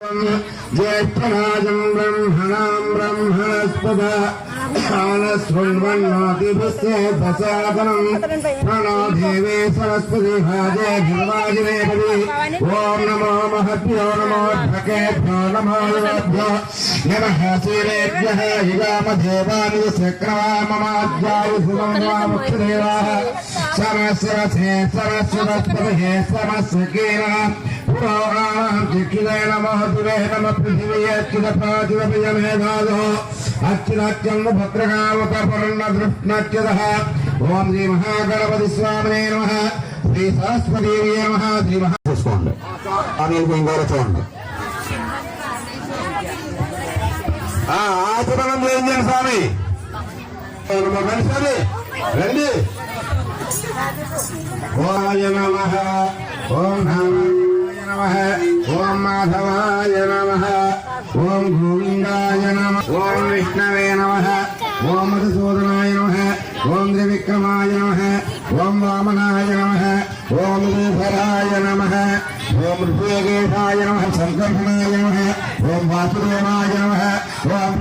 ज्येष्ठराजं ब्रह्मणां ब्रह्मणस्पद शालस्वन्वन्नोतिभिस्तेजसादनं प्रणो देवे सरस्वती भाजे धर्वाजिनेपदी ॐ नमो महभ्यो नमो ढकेभ्यो नमो युवेभ्यो नमः सूरेभ्यः युगामधेवानिशक्रवाममाज्यायुसुममुख्यदेवाः सरस्वते सरस्वतस्पदये सरस्वकेनः पुरोगाणां चिकिले नमः दुरे नमः पृथिवीयच्युतपाचिरपियमेधादो अच्युताच्यं भद्रकामकपर्णदृष्णच्युतः ॐ श्री महागणपति स्वामिने नमः श्री सरस्वती नमः श्री महा చూసుకోండి అనిల్ ఇంగోర చూడండి ఆచరణం చేయండి స్వామి మనిషి రండి ఓం నమః ఓం नमः ओम माधवाय नमः ओम गोविंदाय नमः ओम विष्णवे नमः ओम मधुसूदनाय नमः ओम त्रिविक्रमाय नमः ओम वामनाय नमः ओम ऋषभराय नमः ओम ऋषिकेशाय नमः संकर्षणाय नमः ओम वासुदेवाय नमः ओम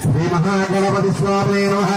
श्री महागणपति स्वामी नमः